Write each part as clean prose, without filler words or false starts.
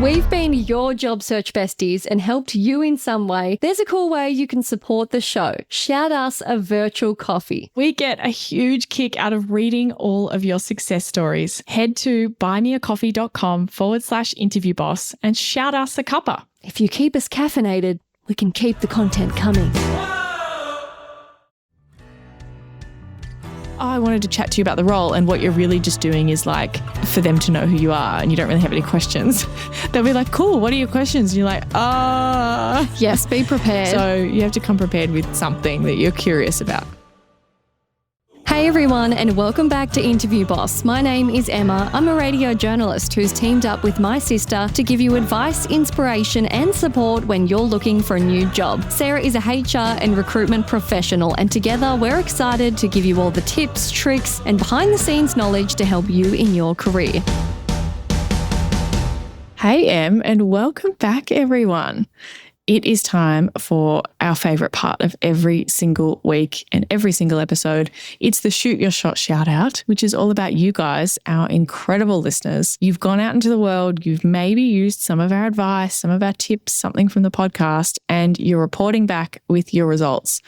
we've been your job search besties and helped you in some way, there's a cool way you can support the show. Shout us a virtual coffee. We get a huge kick out of reading all of your success stories. Head to buymeacoffee.com/interviewboss and shout us a cuppa. If you keep us caffeinated, we can keep the content coming. I wanted to chat to you about the role, and what you're really just doing is like for them to know who you are and you don't really have any questions. They'll be like, cool, what are your questions? And you're like, Yes, be prepared. So you have to come prepared with something that you're curious about. Hey everyone, and welcome back to Interview Boss. My name is Emma. I'm a radio journalist who's teamed up with my sister to give you advice, inspiration and support when you're looking for a new job. Sarah is a HR and recruitment professional, and together we're excited to give you all the tips, tricks and behind the scenes knowledge to help you in your career. Hey Em, and welcome back everyone. It is time for our favourite part of every single week and every single episode. It's the Shoot Your Shot shout out, which is all about you guys, our incredible listeners. You've gone out into the world, you've maybe used some of our advice, some of our tips, something from the podcast, and you're reporting back with your results.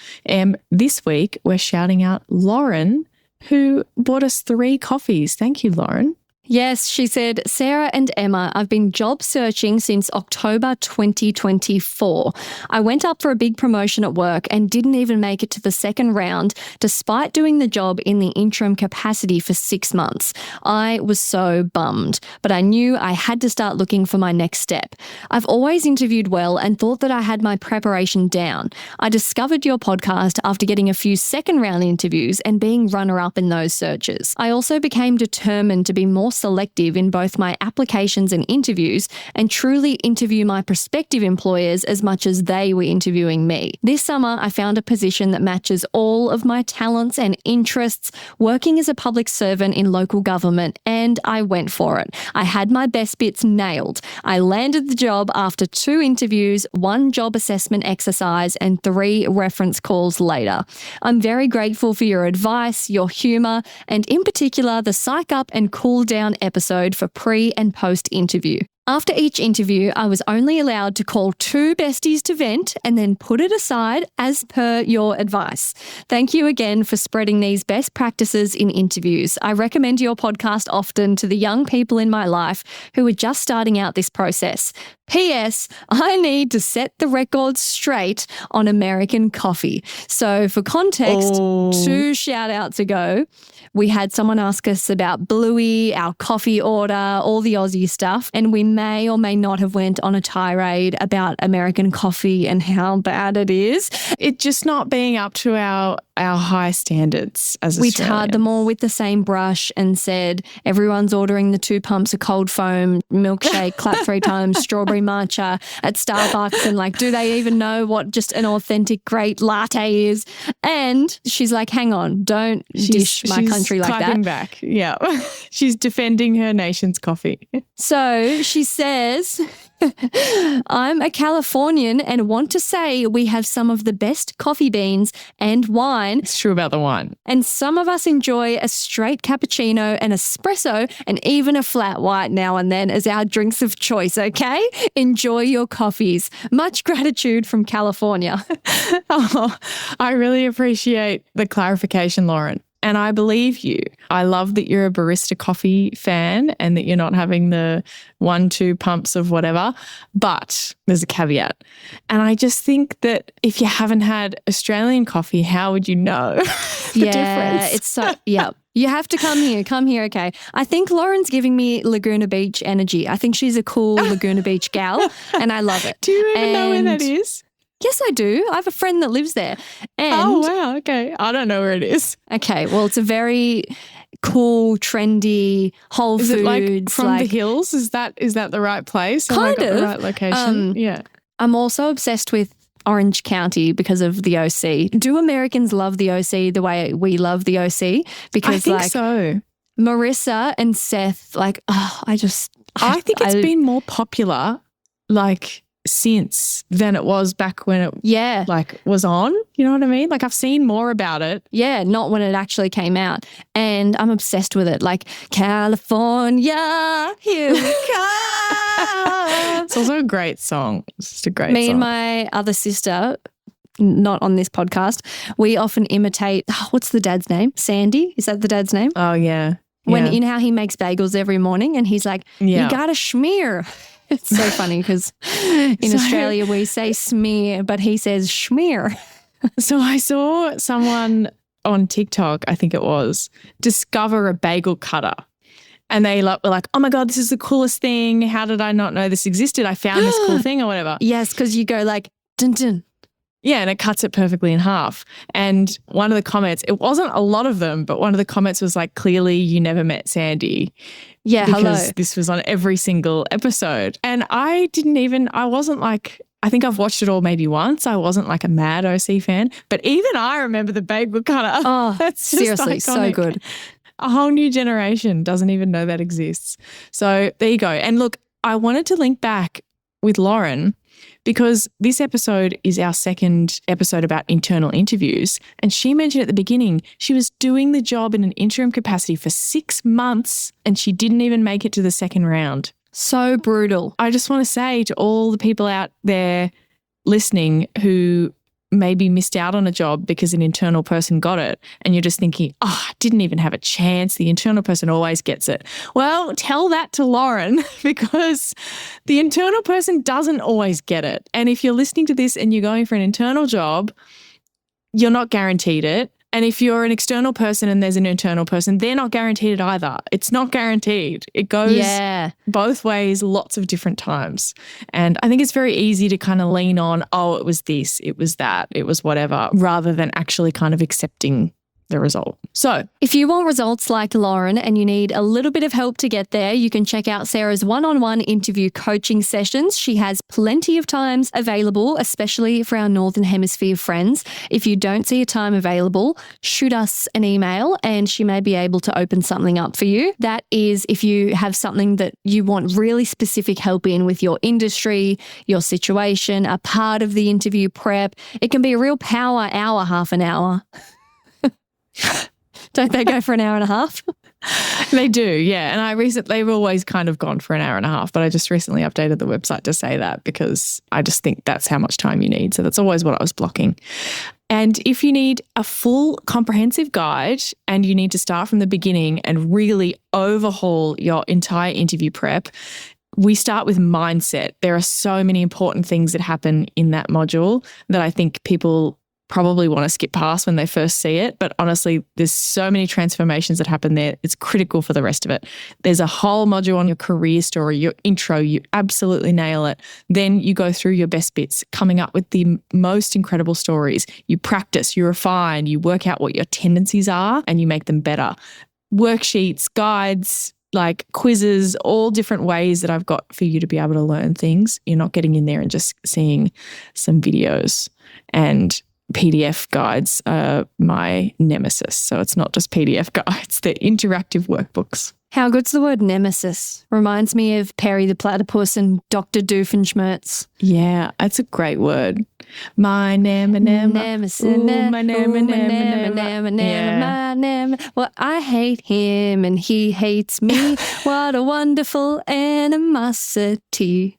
This week, we're shouting out Lauren, who bought us 3 coffees. Thank you, Lauren. Yes, she said, Sarah and Emma, I've been job searching since October 2024. I went up for a big promotion at work and didn't even make it to the second round, despite doing the job in the interim capacity for 6 months. I was so bummed, but I knew I had to start looking for my next step. I've always interviewed well and thought that I had my preparation down. I discovered your podcast after getting a few second round interviews and being runner-up in those searches. I also became determined to be more selective in both my applications and interviews and truly interview my prospective employers as much as they were interviewing me. This summer, I found a position that matches all of my talents and interests, working as a public servant in local government, and I went for it. I had my best bits nailed. I landed the job after 2 interviews, 1 job assessment exercise, and 3 reference calls later. I'm very grateful for your advice, your humour, and in particular, the psych up and cool down episode for pre and post interview. After each interview, I was only allowed to call 2 besties to vent and then put it aside as per your advice. Thank you again for spreading these best practices in interviews. I recommend your podcast often to the young people in my life who are just starting out this process. P.S. I need to set the record straight on American coffee. So for context, 2 shout outs ago, we had someone ask us about Bluey, our coffee order, all the Aussie stuff, and we may or may not have went on a tirade about American coffee and how bad it is. It just not being up to our high standards as Australians. We tarred them all with the same brush and said, everyone's ordering the 2 pumps of cold foam, milkshake, clap 3 times, strawberry matcha at Starbucks, and like, do they even know what just an authentic great latte is? And she's like, hang on, don't dish my country like that. She's clapping back. Yeah. She's defending her nation's coffee. So she says, I'm a Californian and want to say we have some of the best coffee beans and wine. It's true about the wine. And some of us enjoy a straight cappuccino, an espresso, and even a flat white now and then as our drinks of choice, okay? Enjoy your coffees. Much gratitude from California. Oh, I really appreciate the clarification, Lauren. And I believe you. I love that you're a barista coffee fan and that you're not having the 1-2 pumps of whatever. But there's a caveat. And I just think that if you haven't had Australian coffee, how would you know the difference? It's so, yeah. You have to come here, okay? I think Lauren's giving me Laguna Beach energy. I think she's a cool Laguna Beach gal and I love it. Do you even know where that is? Yes, I do. I have a friend that lives there. And oh, wow. Okay. I don't know where it is. Okay. Well, it's a very cool, trendy Whole Foods. Is it like from the hills? Is that the right place? Kind of. The right location? Yeah. I'm also obsessed with Orange County because of the OC. Do Americans love the OC the way we love the OC? Because I think so. Marissa and Seth, I think it's been more popular, since than it was back when it was on. You know what I mean? I've seen more about it. Yeah, not when it actually came out. And I'm obsessed with it. California, here we come. It's also a great song. It's just a great song. Me and my other sister, not on this podcast, we often imitate, what's the dad's name? Sandy? Is that the dad's name? Oh, yeah. When you know how he makes bagels every morning and he's like, you got to schmear. It's so funny because in Australia we say smear, but he says schmear. So I saw someone on TikTok, I think it was, discover a bagel cutter. And they were like, oh my God, this is the coolest thing. How did I not know this existed? I found this cool thing or whatever. Yes, because you go like, dun dun. Yeah, and it cuts it perfectly in half. And one of the comments, it wasn't a lot of them, but one of the comments was like, clearly you never met Sandy. Yeah, because this was on every single episode. And I wasn't like, I think I've watched it all maybe once. I wasn't like a mad OC fan, but even I remember the bagel cutter. Oh, that's seriously so good. A whole new generation doesn't even know that exists. So there you go. And look, I wanted to link back with Lauren because this episode is our second episode about internal interviews. And she mentioned at the beginning, she was doing the job in an interim capacity for 6 months and she didn't even make it to the second round. So brutal. I just want to say to all the people out there listening who maybe missed out on a job because an internal person got it and you're just thinking, I didn't even have a chance. The internal person always gets it. Well, tell that to Lauren because the internal person doesn't always get it. And if you're listening to this and you're going for an internal job, you're not guaranteed it. And if you're an external person and there's an internal person, they're not guaranteed it either. It's not guaranteed. It goes both ways lots of different times. And I think it's very easy to kind of lean on, oh, it was this, it was that, it was whatever, rather than actually kind of accepting the result. So if you want results like Lauren and you need a little bit of help to get there, you can check out Sarah's one-on-one interview coaching sessions. She has plenty of times available, especially for our Northern Hemisphere friends. If you don't see a time available, shoot us an email and she may be able to open something up for you. That is if you have something that you want really specific help in with your industry, your situation, a part of the interview prep. It can be a real power hour, half an hour. Don't they go for an hour and a half? They do, yeah. And they've always kind of gone for an hour and a half, but I just recently updated the website to say that because I just think that's how much time you need. So that's always what I was blocking. And if you need a full comprehensive guide and you need to start from the beginning and really overhaul your entire interview prep, we start with mindset. There are so many important things that happen in that module that I think people probably want to skip past when they first see it. But honestly, there's so many transformations that happen there. It's critical for the rest of it. There's a whole module on your career story, your intro, you absolutely nail it. Then you go through your best bits, coming up with the most incredible stories. You practice, you refine, you work out what your tendencies are and you make them better. Worksheets, guides, like quizzes, all different ways that I've got for you to be able to learn things. You're not getting in there and just seeing some videos. And PDF guides are my nemesis. So it's not just PDF guides, they're interactive workbooks. How good's the word nemesis? Reminds me of Perry the Platypus and Dr. Doofenshmirtz. Yeah, that's a great word. My nemesis. Well, I hate him and he hates me. What a wonderful animosity.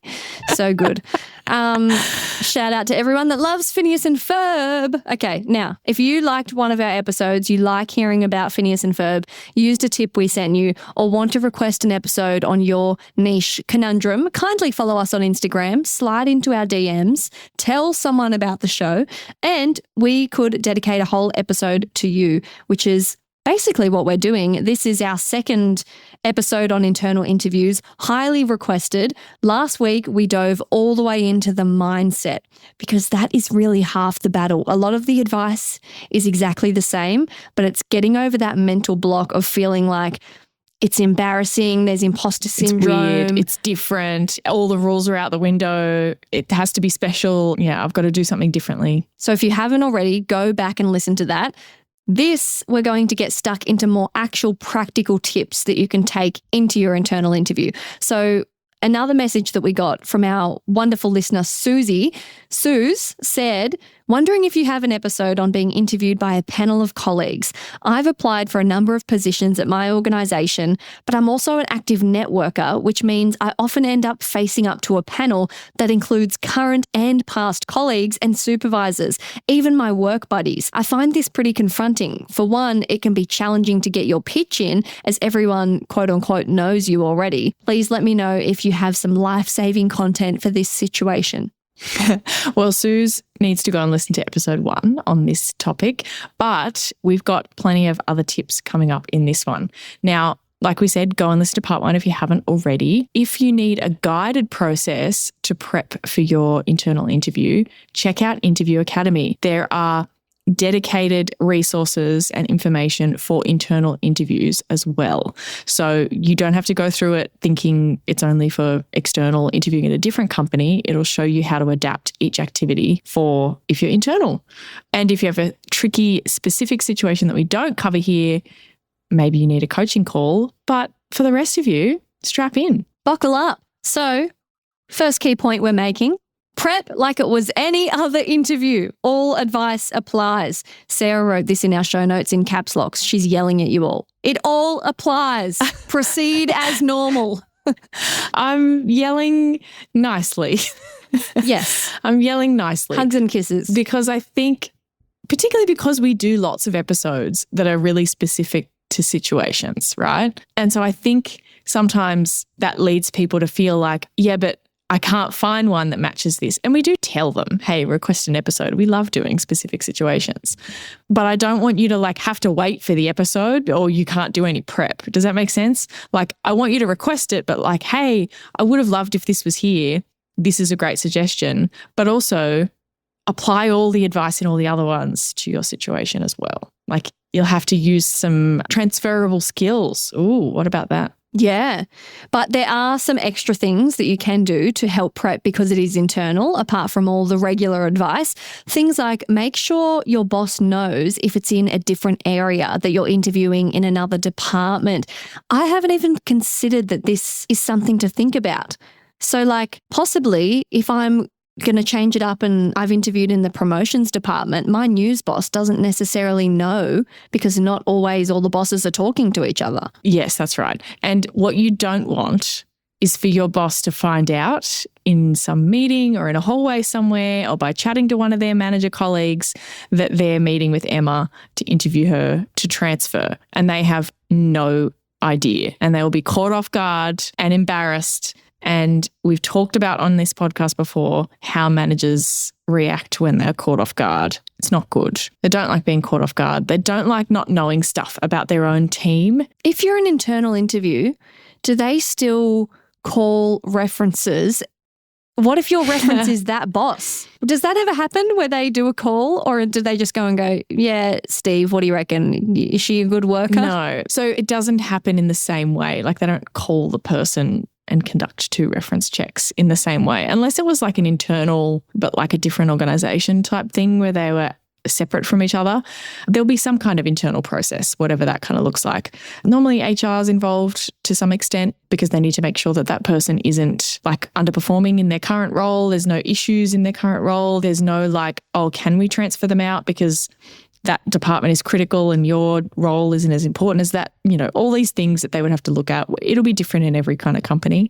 So good. Shout out to everyone that loves Phineas and Ferb. Okay, now, if you liked one of our episodes, you like hearing about Phineas and Ferb, used a tip we sent you, or want to request an episode on your niche conundrum, kindly follow us on Instagram, slide into our DMs, tell someone about the show, and we could dedicate a whole episode to you, which is basically what we're doing. This is our second episode on internal interviews, highly requested. Last week, we dove all the way into the mindset because that is really half the battle. A lot of the advice is exactly the same, but it's getting over that mental block of feeling like it's embarrassing, there's imposter syndrome. It's weird, it's different, all the rules are out the window, it has to be special. Yeah, I've got to do something differently. So if you haven't already, go back and listen to that. This, we're going to get stuck into more actual practical tips that you can take into your internal interview. So another message that we got from our wonderful listener, Susie. Suze said, Wondering if you have an episode on being interviewed by a panel of colleagues. I've applied for a number of positions at my organisation, but I'm also an active networker, which means I often end up facing up to a panel that includes current and past colleagues and supervisors, even my work buddies. I find this pretty confronting. For one, it can be challenging to get your pitch in as everyone, quote unquote, knows you already. Please let me know if you have some life-saving content for this situation. Well, Suze needs to go and listen to episode 1 on this topic, but we've got plenty of other tips coming up in this one. Now, like we said, go and listen to part 1 if you haven't already. If you need a guided process to prep for your internal interview, check out Interview Academy. There are dedicated resources and information for internal interviews as well. So you don't have to go through it thinking it's only for external interviewing at a different company. It'll show you how to adapt each activity for if you're internal. And if you have a tricky, specific situation that we don't cover here, maybe you need a coaching call. But for the rest of you, strap in. Buckle up. So, first key point we're making, prep like it was any other interview. All advice applies. Sarah wrote this in our show notes in caps locks. She's yelling at you all. It all applies. Proceed as normal. I'm yelling nicely. Yes. I'm yelling nicely. Hugs and kisses. Because I think, particularly because we do lots of episodes that are really specific to situations, right? And so I think sometimes that leads people to feel like, yeah, but I can't find one that matches this. And we do tell them, hey, request an episode. We love doing specific situations. But I don't want you to have to wait for the episode or you can't do any prep. Does that make sense? I want you to request it, but hey, I would have loved if this was here. This is a great suggestion. But also apply all the advice in all the other ones to your situation as well. You'll have to use some transferable skills. Ooh, what about that? Yeah, but there are some extra things that you can do to help prep because it is internal, apart from all the regular advice. Things like make sure your boss knows if it's in a different area, that you're interviewing in another department. I haven't even considered that this is something to think about. So possibly if I'm going to change it up and I've interviewed in the promotions department, my news boss doesn't necessarily know because not always all the bosses are talking to each other. Yes, that's right. And what you don't want is for your boss to find out in some meeting or in a hallway somewhere or by chatting to one of their manager colleagues that they're meeting with Emma to interview her to transfer and they have no idea and they will be caught off guard and embarrassed. And we've talked about on this podcast before how managers react when they're caught off guard. It's not good. They don't like being caught off guard. They don't like not knowing stuff about their own team. If you're an internal interview, do they still call references? What if your reference is that boss? Does that ever happen where they do a call or do they just go and go, yeah, Steve, what do you reckon? Is she a good worker? No. So it doesn't happen in the same way. They don't call the person and conduct 2 reference checks in the same way, unless it was an internal, but a different organisation type thing where they were separate from each other. There'll be some kind of internal process, whatever that kind of looks like. Normally HR is involved to some extent because they need to make sure that that person isn't underperforming in their current role. There's no issues in their current role. There's no oh, can we transfer them out because that department is critical and your role isn't as important as that, all these things that they would have to look at. It'll be different in every kind of company.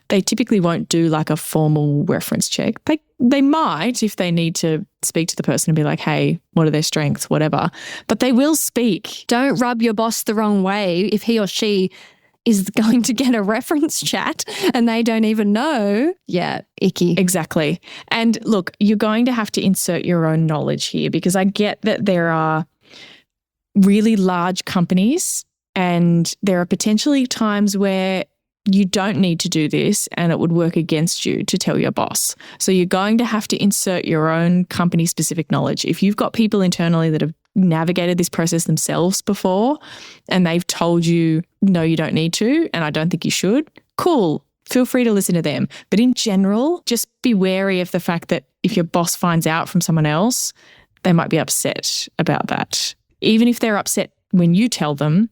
They typically won't do a formal reference check. They might if they need to speak to the person and be like, hey, what are their strengths, whatever. But they will speak. Don't rub your boss the wrong way if he or she is going to get a reference chat and they don't even know. Yeah, icky. Exactly. And look, you're going to have to insert your own knowledge here because I get that there are really large companies and there are potentially times where you don't need to do this and it would work against you to tell your boss. So you're going to have to insert your own company-specific knowledge. If you've got people internally that have navigated this process themselves before and they've told you, no, you don't need to, and I don't think you should, cool. Feel free to listen to them. But in general, just be wary of the fact that if your boss finds out from someone else, they might be upset about that. Even if they're upset when you tell them,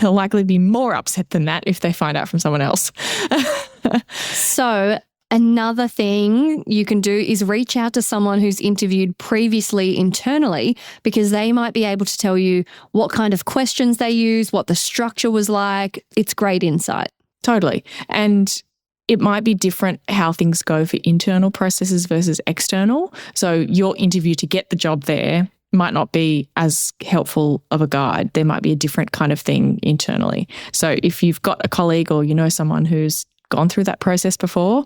they'll likely be more upset than that if they find out from someone else. So Another thing you can do is reach out to someone who's interviewed previously internally, because they might be able to tell you what kind of questions they use, what the structure was like. It's great insight. Totally. And it might be different how things go for internal processes versus external. So your interview to get the job there might not be as helpful of a guide. There might be a different kind of thing internally. So if you've got a colleague or you know someone who's gone through that process before,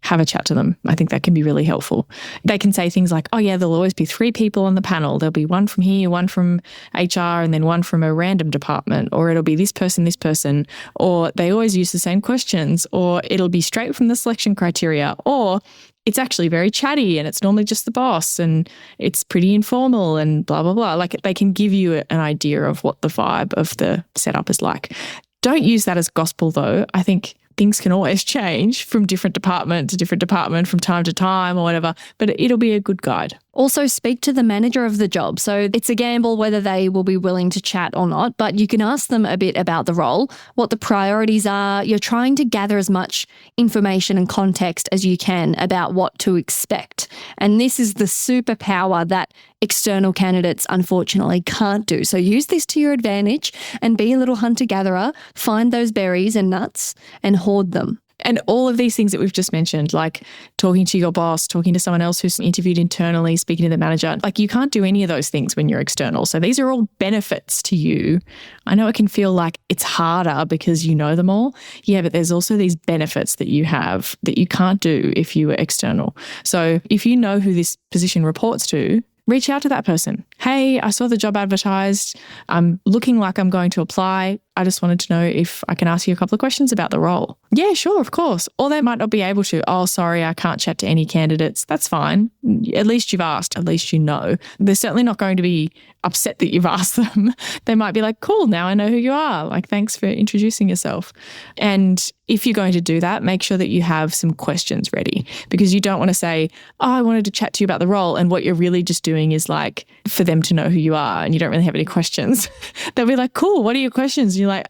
have a chat to them. I think that can be really helpful. They can say things like, oh yeah, there'll always be 3 people on the panel. There'll be one from here, one from HR, and then one from a random department, or it'll be this person, or they always use the same questions, or it'll be straight from the selection criteria, or it's actually very chatty and it's normally just the boss and it's pretty informal and blah, blah, blah. Like they can give you an idea of what the vibe of the setup is like. Don't use that as gospel though. I think things can always change from different department to different department from time to time or whatever, but it'll be a good guide. Also, speak to the manager of the job. So it's a gamble whether they will be willing to chat or not, but you can ask them a bit about the role, what the priorities are. You're trying to gather as much information and context as you can about what to expect. And this is the superpower that external candidates unfortunately can't do. So use this to your advantage and be a little hunter-gatherer, find those berries and nuts and hoard them. And all of these things that we've just mentioned, like talking to your boss, talking to someone else who's interviewed internally, speaking to the manager, like you can't do any of those things when you're external. So these are all benefits to you. I know it can feel like it's harder because you know them all. Yeah, but there's also these benefits that you have that you can't do if you were external. So if you know who this position reports to, reach out to that person. Hey, I saw the job advertised. I'm looking like I'm going to apply. I just wanted to know if I can ask you a couple of questions about the role. Yeah, sure, of course. Or they might not be able to. Oh, sorry, I can't chat to any candidates. That's fine. At least you've asked. At least you know. They're certainly not going to be upset that you've asked them. They might be like, cool, now I know who you are. Like, thanks for introducing yourself. And if you're going to do that, make sure that you have some questions ready, because you don't want to say, oh, I wanted to chat to you about the role. And what you're really just doing is like for them to know who you are and you don't really have any questions. They'll be like, cool, what are your questions? And you're like,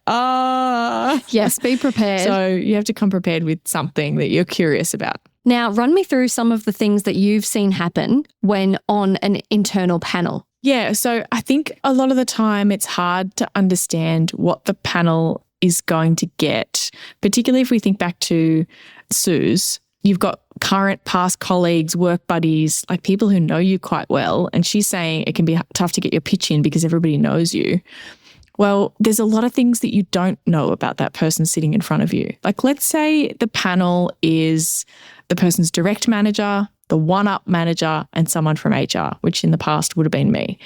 Yes, be prepared. So you have to come prepared with something that you're curious about. Now, run me through some of the things that you've seen happen when on an internal panel. Yeah, so I think a lot of the time it's hard to understand what the panel is going to get, particularly if we think back to Sue's. You've got current, past colleagues, work buddies, like people who know you quite well. And she's saying it can be tough to get your pitch in because everybody knows you. Well, there's a lot of things that you don't know about that person sitting in front of you. Like, let's say the panel is the person's direct manager, the one-up manager, and someone from HR, which in the past would have been me.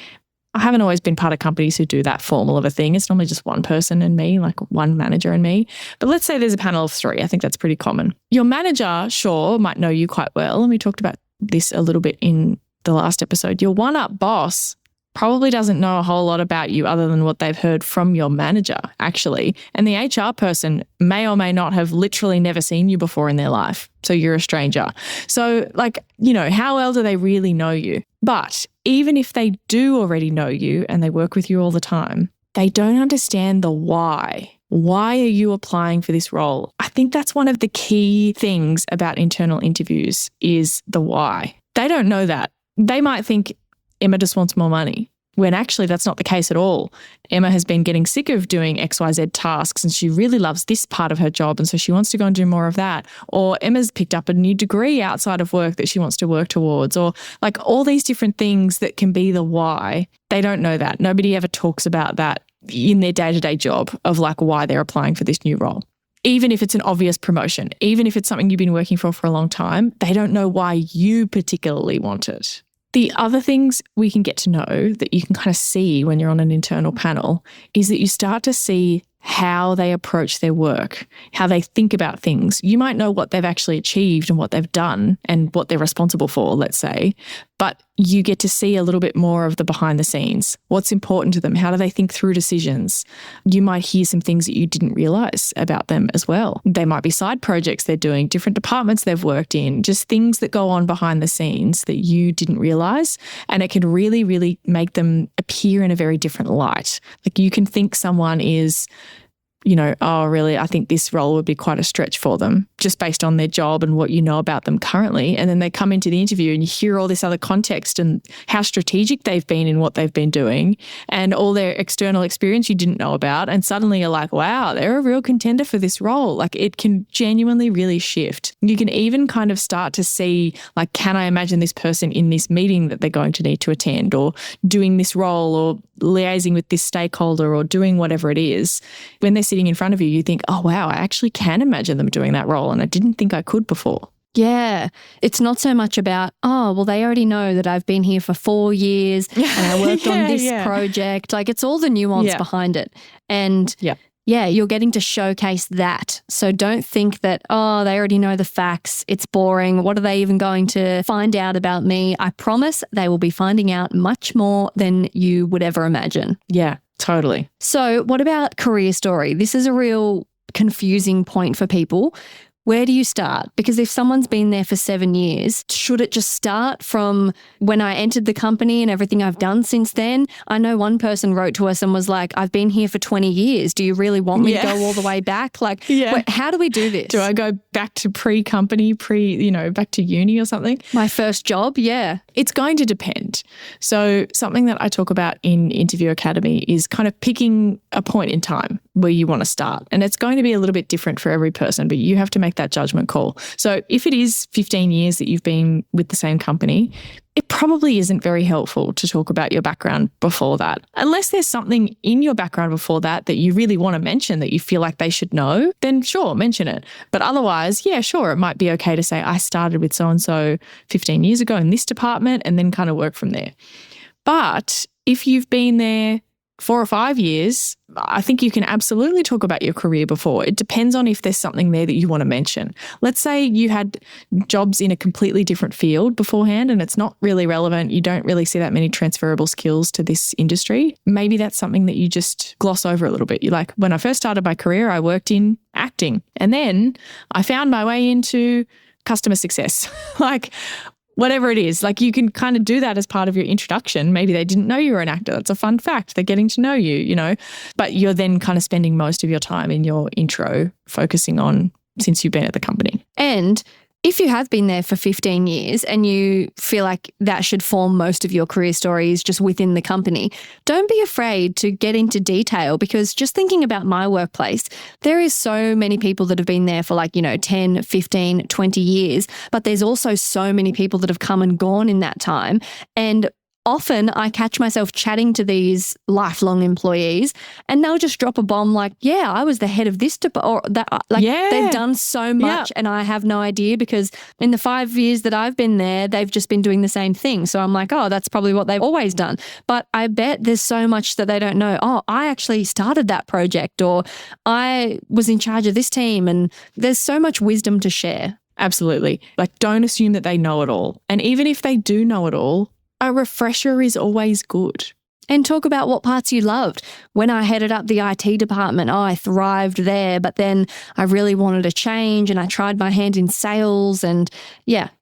I haven't always been part of companies who do that formal of a thing. It's normally just one person and me, like one manager and me. But let's say there's a panel of 3. I think that's pretty common. Your manager, sure, might know you quite well. And we talked about this a little bit in the last episode. Your one-up boss probably doesn't know a whole lot about you other than what they've heard from your manager, actually. And the HR person may or may not have literally never seen you before in their life. So you're a stranger. So like, you know, how well do they really know you? But even if they do already know you and they work with you all the time, they don't understand the why. Why are you applying for this role? I think that's one of the key things about internal interviews is the why. They don't know that. They might think Emma just wants more money, when actually that's not the case at all. Emma has been getting sick of doing XYZ tasks and she really loves this part of her job and so she wants to go and do more of that. Or Emma's picked up a new degree outside of work that she wants to work towards, or like all these different things that can be the why. They don't know that. Nobody ever talks about that in their day-to-day job of like why they're applying for this new role. Even if it's an obvious promotion, even if it's something you've been working for a long time, they don't know why you particularly want it. The other things we can get to know that you can kind of see when you're on an internal panel is that you start to see how they approach their work, how they think about things. You might know what they've actually achieved and what they've done and what they're responsible for, let's say, but you get to see a little bit more of the behind the scenes. What's important to them? How do they think through decisions? You might hear some things that you didn't realize about them as well. They might be side projects they're doing, different departments they've worked in, just things that go on behind the scenes that you didn't realize. And it can really, really make them appear in a very different light. Like you can think someone is oh, really, I think this role would be quite a stretch for them just based on their job and what you know about them currently. And then they come into the interview and you hear all this other context and how strategic they've been in what they've been doing and all their external experience you didn't know about. And suddenly you're like, wow, they're a real contender for this role. Like it can genuinely really shift. You can even kind of start to see, like, can I imagine this person in this meeting that they're going to need to attend, or doing this role, or liaising with this stakeholder, or doing whatever it is. When they're sitting in front of you, you think, oh, wow, I actually can imagine them doing that role and I didn't think I could before. Yeah. It's not so much about, oh, well, they already know that I've been here for 4 years and I worked on this project. Like it's all the nuance behind it. And you're getting to showcase that. So don't think that, oh, they already know the facts. It's boring. What are they even going to find out about me? I promise they will be finding out much more than you would ever imagine. Yeah. Totally. So what about career story? This is a real confusing point for people. Where do you start? Because if someone's been there for 7 years, should it just start from when I entered the company and everything I've done since then? I know one person wrote to us and was like, I've been here for 20 years. Do you really want me to go all the way back? Like, how do we do this? Do I go back to pre-company, back to uni or something? My first job? Yeah. It's going to depend. So something that I talk about in Interview Academy is kind of picking a point in time where you want to start. And it's going to be a little bit different for every person, but you have to make that judgment call. So if it is 15 years that you've been with the same company, it probably isn't very helpful to talk about your background before that. Unless there's something in your background before that you really want to mention that you feel like they should know, then sure, mention it. But otherwise, yeah, sure, it might be okay to say, I started with so-and-so 15 years ago in this department, and then kind of work from there. But if you've been there 4 or 5 years, I think you can absolutely talk about your career before. It depends on if there's something there that you want to mention. Let's say you had jobs in a completely different field beforehand and it's not really relevant. You don't really see that many transferable skills to this industry. Maybe that's something that you just gloss over a little bit. You're like, when I first started my career, I worked in acting and then I found my way into customer success. Like, whatever it is, like you can kind of do that as part of your introduction. Maybe they didn't know you were an actor. That's a fun fact. They're getting to know you, but you're then kind of spending most of your time in your intro focusing on since you've been at the company. And if you have been there for 15 years and you feel like that should form most of your career stories just within the company, don't be afraid to get into detail, because just thinking about my workplace, there is so many people that have been there for 10, 15, 20 years, but there's also so many people that have come and gone in that time. And often I catch myself chatting to these lifelong employees and they'll just drop a bomb like, yeah, I was the head of this or that. They've done so much and I have no idea, because in the 5 years that I've been there, they've just been doing the same thing. So I'm like, oh, that's probably what they've always done. But I bet there's so much that they don't know. Oh, I actually started that project, or I was in charge of this team, and there's so much wisdom to share. Absolutely. Like, don't assume that they know it all. And even if they do know it all, a refresher is always good. And talk about what parts you loved. When I headed up the IT department, I thrived there, but then I really wanted to change and I tried my hand in sales and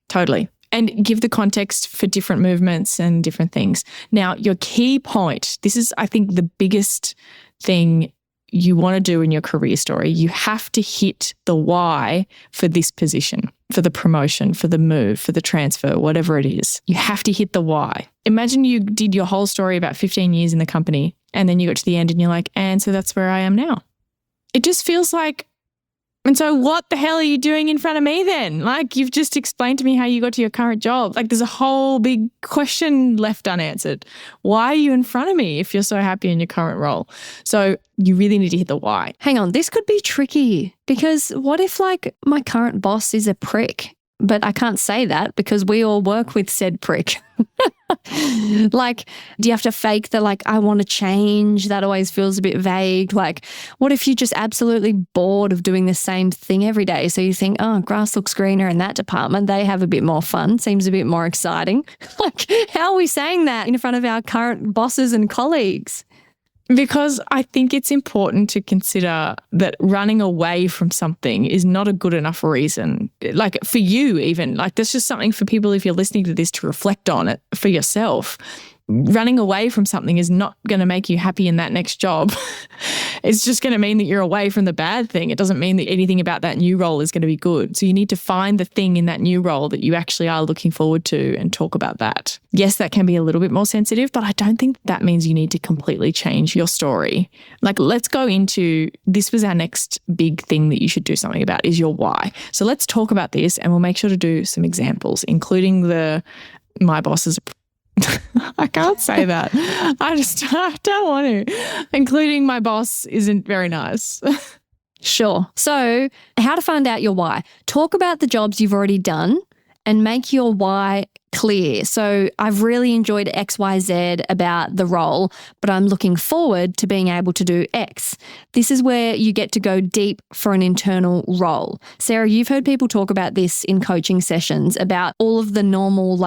Totally. And give the context for different movements and different things. Now, your key point, this is, I think, the biggest thing you want to do in your career story. You have to hit the why for this position, for the promotion, for the move, for the transfer, whatever it is. You have to hit the why. Imagine you did your whole story about 15 years in the company and then you got to the end and you're like, and so that's where I am now. It just feels like, and so what the hell are you doing in front of me then? Like, you've just explained to me how you got to your current job. Like, there's a whole big question left unanswered. Why are you in front of me if you're so happy in your current role? So you really need to hit the why. Hang on, this could be tricky, because what if my current boss is a prick? But I can't say that because we all work with said prick. Do you have to fake the I want to change? That always feels a bit vague. What if you're just absolutely bored of doing the same thing every day? So you think, oh, grass looks greener in that department. They have a bit more fun, seems a bit more exciting. How are we saying that in front of our current bosses and colleagues? Because I think it's important to consider that running away from something is not a good enough reason. For you even, that's just something for people, if you're listening to this, to reflect on it for yourself. running away from something is not going to make you happy in that next job. It's just going to mean that you're away from the bad thing. It doesn't mean that anything about that new role is going to be good. So you need to find the thing in that new role that you actually are looking forward to and talk about that. Yes, that can be a little bit more sensitive, but I don't think that means you need to completely change your story. Like, let's go into, this was our next big thing that you should do something about, is your why. So let's talk about this, and we'll make sure to do some examples, including my boss is I can't say that. I don't want to. Including my boss isn't very nice. Sure. So how to find out your why. Talk about the jobs you've already done and make your why clear. So I've really enjoyed XYZ about the role, but I'm looking forward to being able to do X. This is where you get to go deep for an internal role. Sarah, you've heard people talk about this in coaching sessions, about all of the normal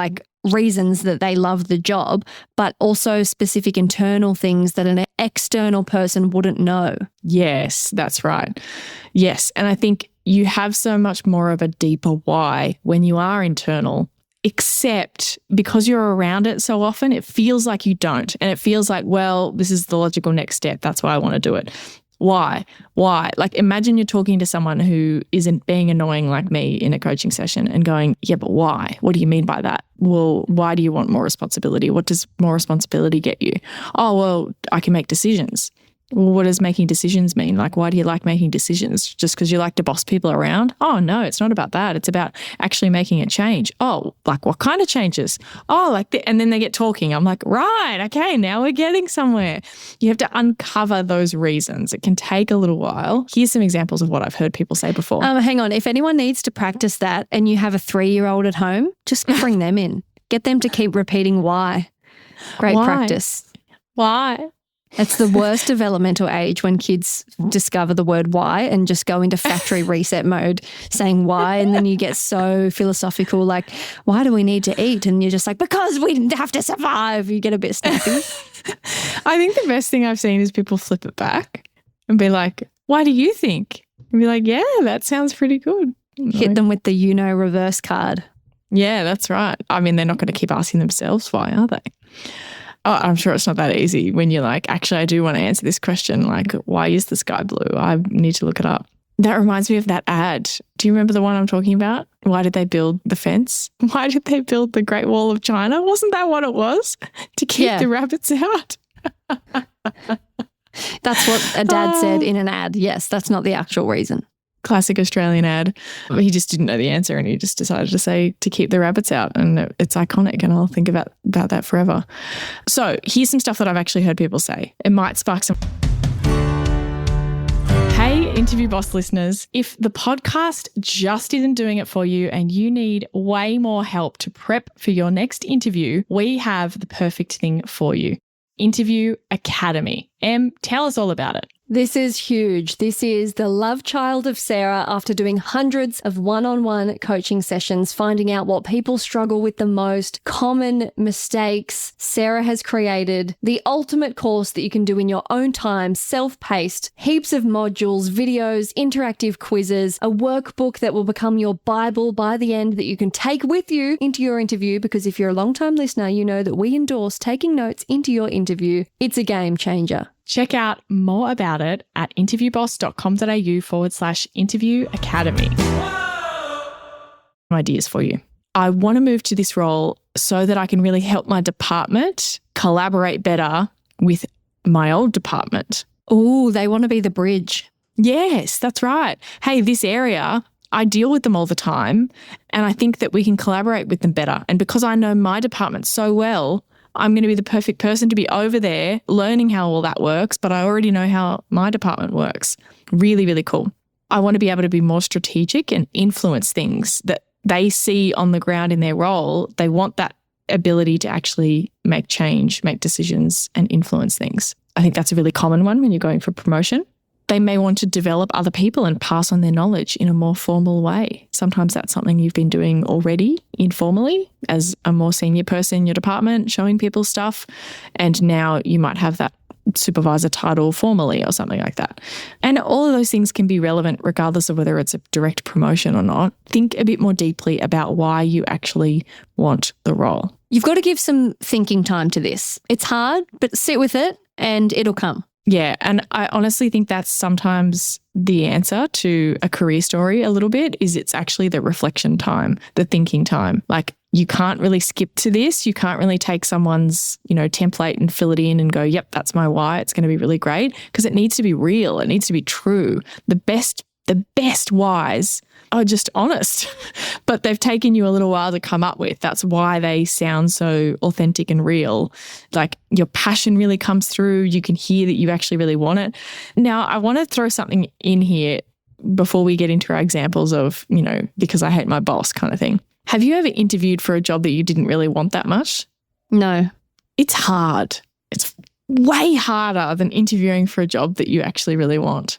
reasons that they love the job, but also specific internal things that an external person wouldn't know. Yes, that's right. Yes. And I think you have so much more of a deeper why when you are internal, except because you're around it so often, it feels like you don't. And it feels like, well, this is the logical next step. That's why I want to do it. Why? Like, imagine you're talking to someone who isn't being annoying like me in a coaching session and going, yeah, but why? What do you mean by that? Well, why do you want more responsibility? What does more responsibility get you? Oh, well, I can make decisions. Well, what does making decisions mean? Like, why do you like making decisions? Just because you like to boss people around? Oh, no, it's not about that. It's about actually making a change. Oh, like what kind of changes? Oh, and then they get talking. I'm like, right, okay, now we're getting somewhere. You have to uncover those reasons. It can take a little while. Here's some examples of what I've heard people say before. Hang on. If anyone needs to practice that and you have a 3-year-old at home, just bring them in. Get them to keep repeating why. Great practice. Why? It's the worst developmental age when kids discover the word why and just go into factory reset mode saying why, and then you get so philosophical, like, why do we need to eat? And you're just like, because we have to survive. You get a bit snappy. I think the best thing I've seen is people flip it back and be like, why do you think? And be like, yeah, that sounds pretty good. Hit them with the reverse card. Yeah, that's right. I mean, they're not going to keep asking themselves why, are they? Oh, I'm sure it's not that easy when you're like, actually, I do want to answer this question. Like, why is the sky blue? I need to look it up. That reminds me of that ad. Do you remember the one I'm talking about? Why did they build the fence? Why did they build the Great Wall of China? Wasn't that what it was? To keep the rabbits out? That's what a dad said in an ad. Yes, that's not the actual reason. Classic Australian ad. He just didn't know the answer and he just decided to say to keep the rabbits out, and it's iconic and I'll think about that forever. So here's some stuff that I've actually heard people say. It might spark some. Hey, Interview Boss listeners, if the podcast just isn't doing it for you and you need way more help to prep for your next interview, we have the perfect thing for you. Interview Academy. Em, tell us all about it. This is huge. This is the love child of Sarah after doing hundreds of one-on-one coaching sessions, finding out what people struggle with the most, common mistakes. Sarah has created the ultimate course that you can do in your own time, self-paced, heaps of modules, videos, interactive quizzes, a workbook that will become your Bible by the end that you can take with you into your interview, because if you're a long-time listener, you know that we endorse taking notes into your interview. It's a game changer. Check out more about it at interviewboss.com.au/interview academy. Ideas for you. I want to move to this role so that I can really help my department collaborate better with my old department. Oh, they want to be the bridge. Yes, that's right. Hey, this area, I deal with them all the time, and I think that we can collaborate with them better. And because I know my department so well, I'm going to be the perfect person to be over there learning how all that works, but I already know how my department works. Really, really cool. I want to be able to be more strategic and influence things that they see on the ground in their role. They want that ability to actually make change, make decisions, and influence things. I think that's a really common one when you're going for promotion. They may want to develop other people and pass on their knowledge in a more formal way. Sometimes that's something you've been doing already informally as a more senior person in your department, showing people stuff. And now you might have supervisor title formally or something like that. And all of those things can be relevant regardless of whether it's a direct promotion or not. Think a bit more deeply about why you actually want the role. You've got to give some thinking time to this. It's hard, but sit with it and it'll come. Yeah, and I honestly think that's sometimes the answer to a career story a little bit, is it's actually the reflection time, the thinking time. Like, you can't really skip to this. You can't really take someone's, template and fill it in and go, yep, that's my why. It's going to be really great, because it needs to be real. It needs to be true. The best whys are just honest, but they've taken you a little while to come up with. That's why they sound so authentic and real. Like, your passion really comes through. You can hear that you actually really want it. Now, I want to throw something in here before we get into our examples of, because I hate my boss kind of thing. Have you ever interviewed for a job that you didn't really want that much? No. It's hard. It's way harder than interviewing for a job that you actually really want.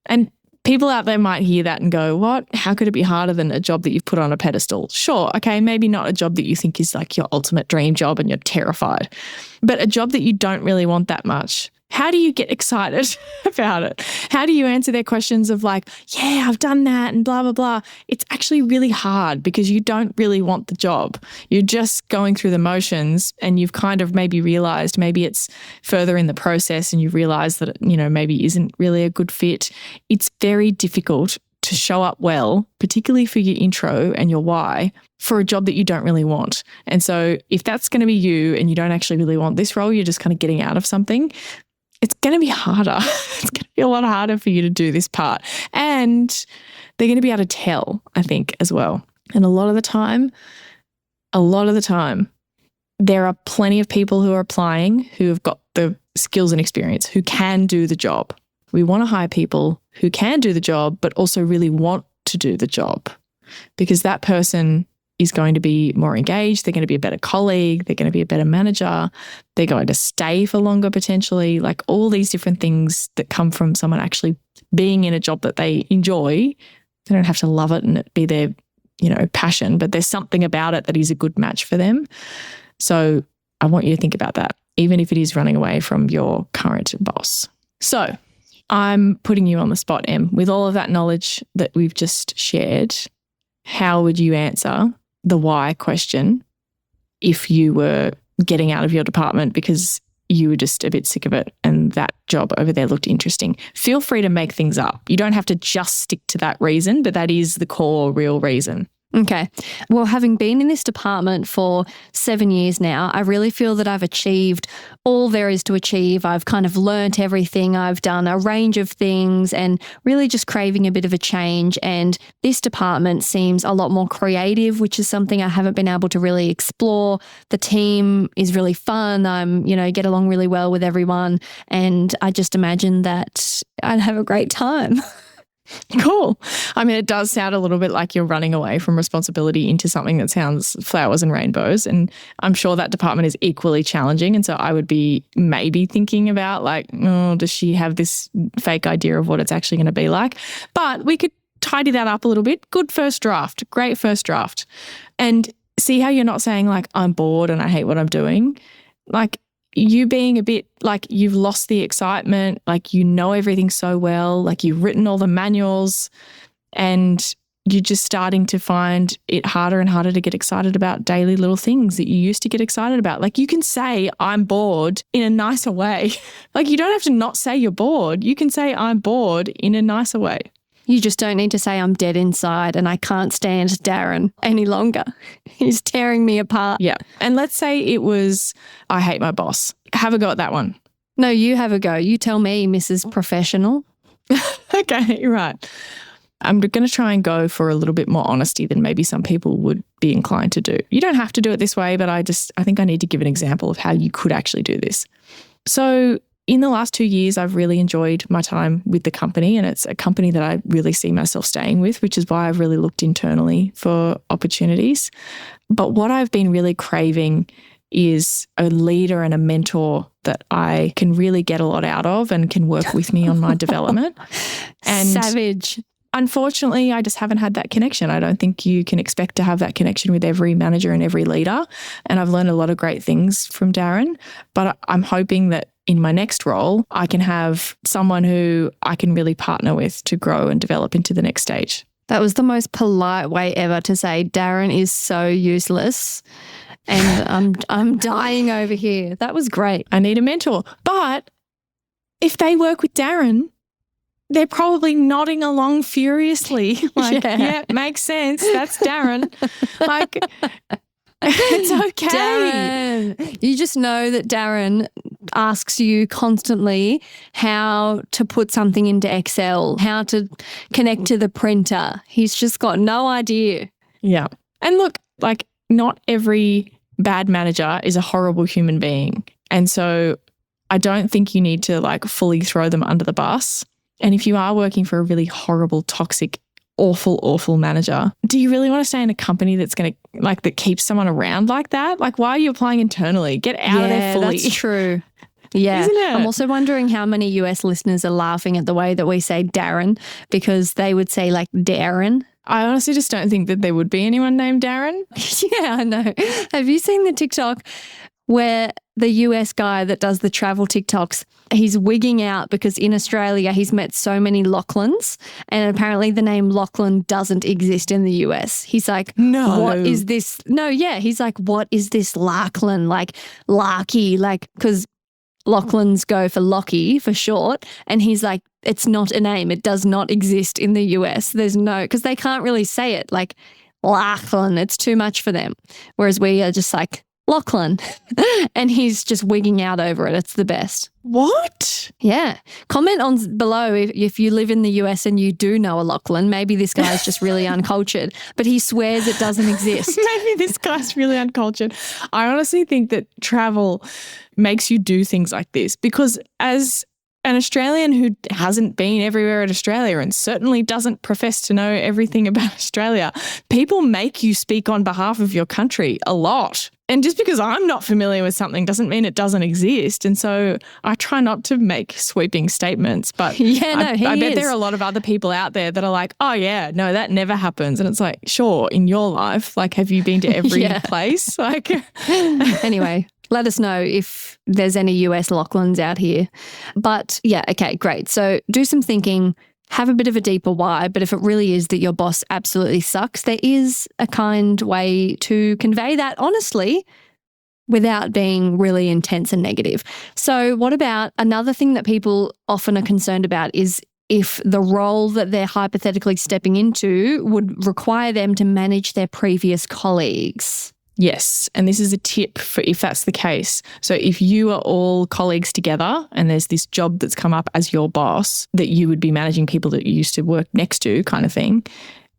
And people out there might hear that and go, what? How could it be harder than a job that you've put on a pedestal? Sure, okay, maybe not a job that you think is like your ultimate dream job and you're terrified, but a job that you don't really want that much. How do you get excited about it? How do you answer their questions of like, yeah, I've done that and blah, blah, blah. It's actually really hard because you don't really want the job. You're just going through the motions, and you've kind of maybe realized maybe it's further in the process and you've realized that, maybe isn't really a good fit. It's very difficult to show up well, particularly for your intro and your why, for a job that you don't really want. And so if that's going to be you and you don't actually really want this role, you're just kind of getting out of something, it's going to be harder. It's going to be a lot harder for you to do this part. And they're going to be able to tell, I think, as well. And a lot of the time, there are plenty of people who are applying who have got the skills and experience, who can do the job. We want to hire people who can do the job, but also really want to do the job, because that person is going to be more engaged. They're going to be a better colleague. They're going to be a better manager. They're going to stay for longer potentially. Like, all these different things that come from someone actually being in a job that they enjoy. They don't have to love it and it be their, passion, but there's something about it that is a good match for them. So I want you to think about that, even if it is running away from your current boss. So I'm putting you on the spot, Em. With all of that knowledge that we've just shared, how would you answer the why question if you were getting out of your department because you were just a bit sick of it and that job over there looked interesting? Feel free to make things up. You don't have to just stick to that reason, but that is the core real reason. Okay. Well, having been in this department for 7 years now, I really feel that I've achieved all there is to achieve. I've kind of learnt everything. I've done a range of things and really just craving a bit of a change. And this department seems a lot more creative, which is something I haven't been able to really explore. The team is really fun. Get along really well with everyone. And I just imagine that I'd have a great time. Cool. I mean, it does sound a little bit like you're running away from responsibility into something that sounds flowers and rainbows. And I'm sure that department is equally challenging. And so I would be maybe thinking about like, oh, does she have this fake idea of what it's actually going to be like? But we could tidy that up a little bit. Good first draft. Great first draft. And see how you're not saying like, I'm bored and I hate what I'm doing. Like, you being a bit like you've lost the excitement, like everything so well, like you've written all the manuals and you're just starting to find it harder and harder to get excited about daily little things that you used to get excited about. Like, you can say, I'm bored in a nicer way. Like, you don't have to not say you're bored. You can say, I'm bored in a nicer way. You just don't need to say I'm dead inside and I can't stand Darren any longer. He's tearing me apart. Yeah. And let's say it was, I hate my boss. Have a go at that one. No, you have a go. You tell me, Mrs. Professional. Okay, right. I'm going to try and go for a little bit more honesty than maybe some people would be inclined to do. You don't have to do it this way, but I think I need to give an example of how you could actually do this. So in the last 2 years, I've really enjoyed my time with the company, and it's a company that I really see myself staying with, which is why I've really looked internally for opportunities. But what I've been really craving is a leader and a mentor that I can really get a lot out of and can work with me on my development. And savage. Unfortunately, I just haven't had that connection. I don't think you can expect to have that connection with every manager and every leader. And I've learned a lot of great things from Darren, but I'm hoping that in my next role, I can have someone who I can really partner with to grow and develop into the next stage. That was the most polite way ever to say Darren is so useless and I'm dying over here. That was great. I need a mentor. But if they work with Darren, they're probably nodding along furiously. Like, yeah, makes sense. That's Darren. Like, it's okay. Darren. You just know that Darren asks you constantly how to put something into Excel, how to connect to the printer. He's just got no idea. Yeah. And look, like, not every bad manager is a horrible human being. And so I don't think you need to like fully throw them under the bus. And if you are working for a really horrible, toxic, awful manager, do you really want to stay in a company that's going to like that keeps someone around like that? Like, why are you applying internally? Get out of there fully. That's true. Yeah. Isn't it? I'm also wondering how many US listeners are laughing at the way that we say Darren, because they would say like Darren. I honestly just don't think that there would be anyone named Darren. Yeah, I know. Have you seen the TikTok where the US guy that does the travel TikToks, he's wigging out because in Australia he's met so many Lachlan's and apparently the name Lachlan doesn't exist in the US. He's like, no, what is this? No, yeah. He's like, what is this Lachlan? Like Larky, like, because Lachlan's go for Lockie for short. And he's like, it's not a name. It does not exist in the US. There's no, because they can't really say it like Lachlan. It's too much for them. Whereas we are just like, Lachlan. And he's just wigging out over it. It's the best. What? Yeah. Comment on below if you live in the US and you do know a Lachlan. Maybe this guy's just really uncultured, but he swears it doesn't exist. Maybe this guy's really uncultured. I honestly think that travel makes you do things like this because as an Australian who hasn't been everywhere in Australia and certainly doesn't profess to know everything about Australia, people make you speak on behalf of your country a lot. And just because I'm not familiar with something doesn't mean it doesn't exist. And so I try not to make sweeping statements. But I bet there are a lot of other people out there that are like, oh, yeah, no, that never happens. And it's like, sure, in your life, like, have you been to every place? Like, anyway. Let us know if there's any US Lachlan's out here. But yeah, okay, great. So do some thinking, have a bit of a deeper why, but if it really is that your boss absolutely sucks, there is a kind way to convey that honestly without being really intense and negative. So what about another thing that people often are concerned about is if the role that they're hypothetically stepping into would require them to manage their previous colleagues. Yes, and this is a tip for if that's the case. So if you are all colleagues together and there's this job that's come up as your boss that you would be managing people that you used to work next to kind of thing,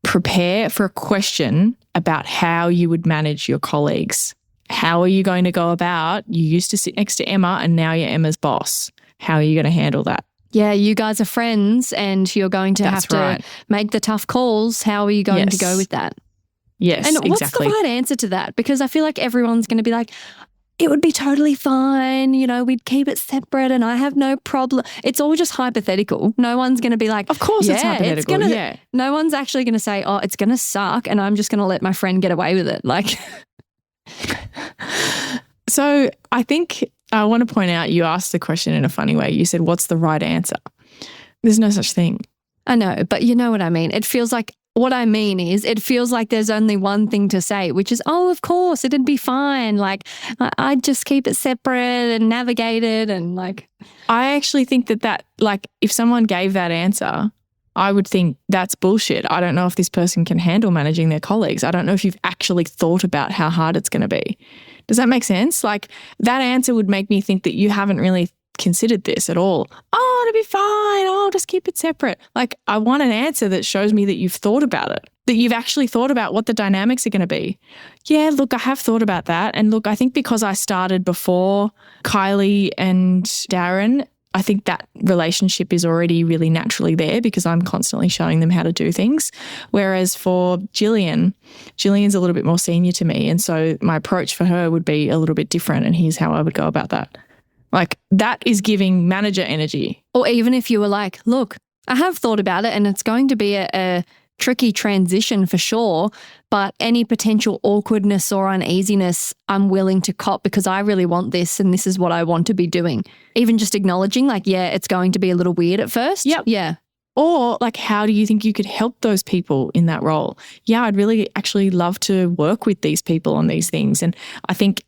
prepare for a question about how you would manage your colleagues. How are you going to go about, you used to sit next to Emma and now you're Emma's boss. How are you going to handle that? Yeah, you guys are friends and you're going to have to make the tough calls. How are you going to go with that? Yes, and what's the right answer to that? Because I feel like everyone's going to be like, it would be totally fine. You know, we'd keep it separate and I have no problem. It's all just hypothetical. No one's going to be like, of course it's hypothetical. No one's actually going to say, oh, it's going to suck and I'm just going to let my friend get away with it. Like, so I think I want to point out you asked the question in a funny way. You said, what's the right answer? There's no such thing. I know, but you know what I mean. It feels like what I mean is it feels like there's only one thing to say, which is, oh, of course, it'd be fine. Like, I'd just keep it separate and navigate it and like. I actually think that like, if someone gave that answer, I would think that's bullshit. I don't know if this person can handle managing their colleagues. I don't know if you've actually thought about how hard it's going to be. Does that make sense? Like, that answer would make me think that you haven't really considered this at all. Oh, it'll be fine. Oh, I'll just keep it separate. Like, I want an answer that shows me that you've thought about it, that you've actually thought about what the dynamics are going to be. Yeah, look, I have thought about that. And look, I think because I started before Kylie and Darren, I think that relationship is already really naturally there because I'm constantly showing them how to do things. Whereas for Gillian's a little bit more senior to me. And so my approach for her would be a little bit different. And here's how I would go about that. Like, that is giving manager energy. Or even if you were like, look, I have thought about it and it's going to be a tricky transition for sure, but any potential awkwardness or uneasiness, I'm willing to cop because I really want this and this is what I want to be doing. Even just acknowledging like, yeah, it's going to be a little weird at first. Yep. Yeah. Or like, how do you think you could help those people in that role? Yeah, I'd really actually love to work with these people on these things. And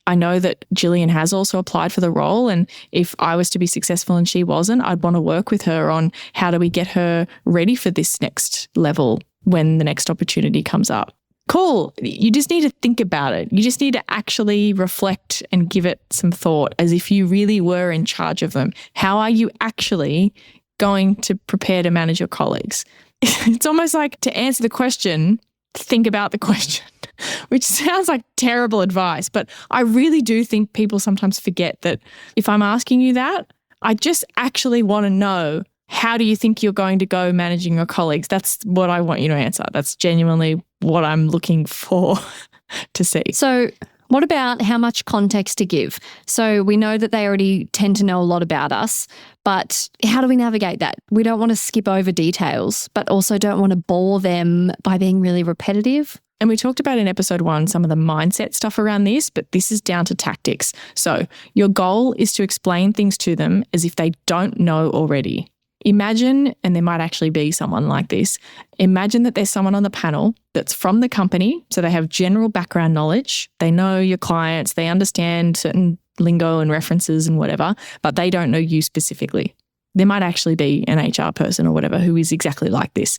I know that Gillian has also applied for the role. And if I was to be successful and she wasn't, I'd want to work with her on how do we get her ready for this next level when the next opportunity comes up. Cool. You just need to think about it. You just need to actually reflect and give it some thought as if you really were in charge of them. How are you actually going to prepare to manage your colleagues? It's almost like to answer the question, think about the question, which sounds like terrible advice, but I really do think people sometimes forget that if I'm asking you that, I just actually want to know, how do you think you're going to go managing your colleagues? That's what I want you to answer. That's genuinely what I'm looking for to see. So what about how much context to give? So we know that they already tend to know a lot about us, but how do we navigate that? We don't want to skip over details, but also don't want to bore them by being really repetitive. And we talked about in episode 1 some of the mindset stuff around this, but this is down to tactics. So your goal is to explain things to them as if they don't know already. Imagine, and there might actually be someone like this, imagine that there's someone on the panel that's from the company, so they have general background knowledge, they know your clients, they understand certain lingo and references and whatever, but they don't know you specifically. There might actually be an HR person or whatever who is exactly like this.